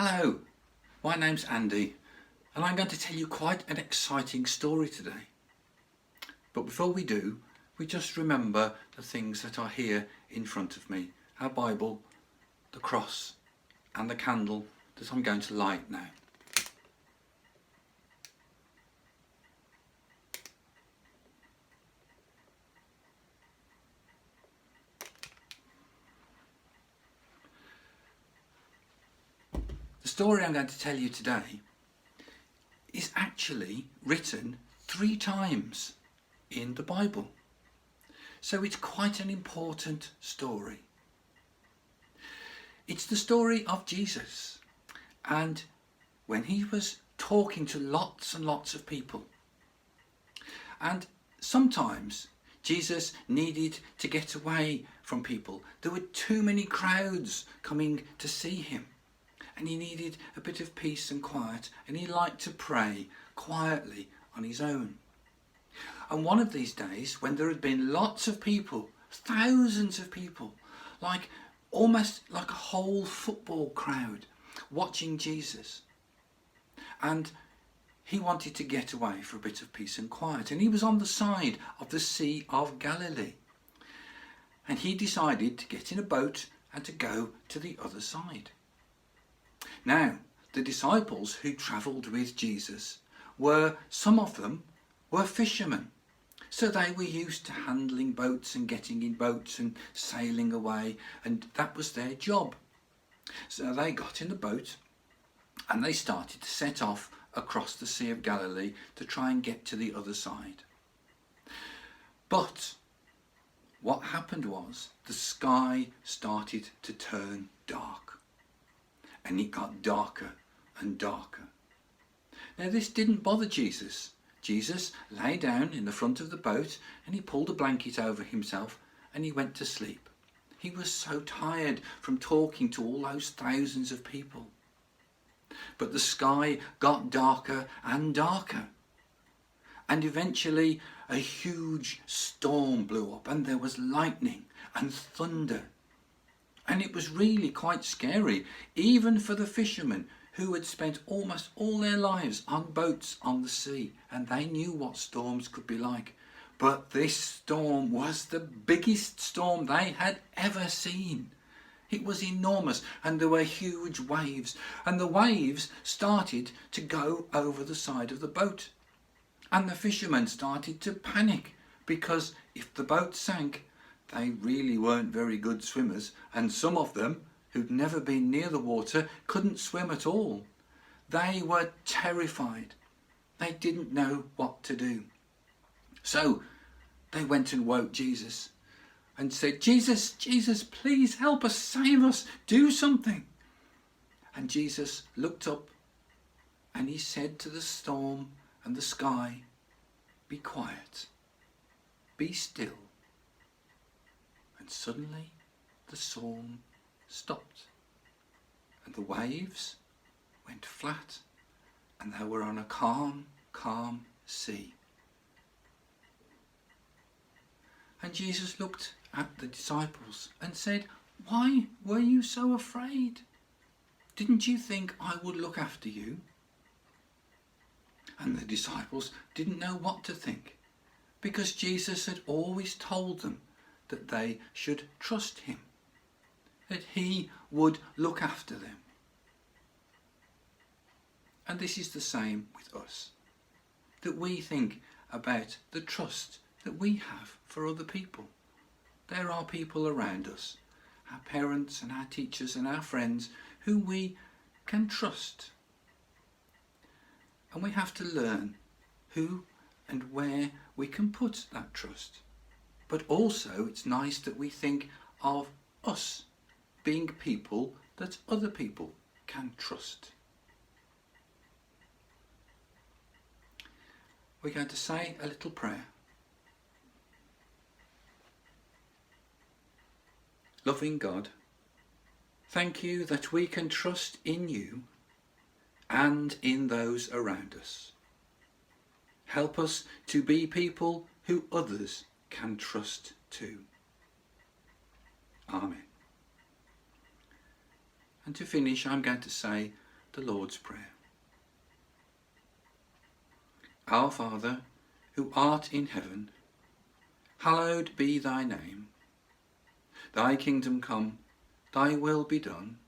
Hello, my name's Andy and I'm going to tell you quite an exciting story today. But before we do, we just remember the things that are here in front of me. Our Bible, the cross and the candle that I'm going to light now. The story I'm going to tell you today is actually written 3 times in the Bible. So it's quite an important story. It's the story of Jesus, and when he was talking to lots and lots of people. And sometimes Jesus needed to get away from people. There were too many crowds coming to see him. And he needed a bit of peace and quiet, and he liked to pray quietly on his own. And one of these days, when there had been lots of people, thousands of people, almost like a whole football crowd watching Jesus, and he wanted to get away for a bit of peace and quiet, and he was on the side of the Sea of Galilee, and he decided to get in a boat and to go to the other side. Now, the disciples who travelled with Jesus some of them were fishermen. So they were used to handling boats and getting in boats and sailing away, and that was their job. So they got in the boat and they started to set off across the Sea of Galilee to try and get to the other side. But what happened was the sky started to turn dark. And it got darker and darker. Now this didn't bother Jesus. Jesus lay down in the front of the boat and he pulled a blanket over himself and he went to sleep. He was so tired from talking to all those thousands of people. But the sky got darker and darker. And eventually a huge storm blew up and there was lightning and thunder. And it was really quite scary, even for the fishermen who had spent almost all their lives on boats on the sea, and they knew what storms could be like. But this storm was the biggest storm they had ever seen. It was enormous, and there were huge waves, and the waves started to go over the side of the boat. And the fishermen started to panic, because if the boat sank, they really weren't very good swimmers, and some of them, who'd never been near the water, couldn't swim at all. They were terrified. They didn't know what to do. So they went and woke Jesus and said, Jesus, please help us, save us, do something. And Jesus looked up and he said to the storm and the sky, be quiet, be still. Suddenly the storm stopped and the waves went flat and they were on a calm sea. And Jesus looked at the disciples and said, why were you so afraid? Didn't you think I would look after you? And the disciples didn't know what to think, because Jesus had always told them that they should trust him, that he would look after them. And this is the same with us, that we think about the trust that we have for other people. There are people around us, our parents and our teachers and our friends, who we can trust. And we have to learn who and where we can put that trust. But also it's nice that we think of us being people that other people can trust. We're going to say a little prayer. Loving God, thank you that we can trust in you and in those around us. Help us to be people who others can trust too. Amen. And to finish, I'm going to say the Lord's Prayer. Our Father, who art in heaven, hallowed be thy name. Thy kingdom come, thy will be done,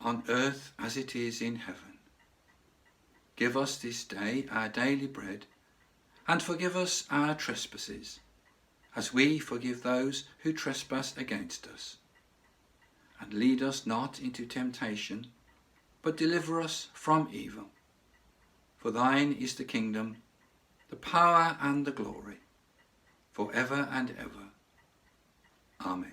on earth as it is in heaven. Give us this day our daily bread, and forgive us our trespasses, as we forgive those who trespass against us. And lead us not into temptation, but deliver us from evil. For thine is the kingdom, the power and the glory, for ever and ever. Amen.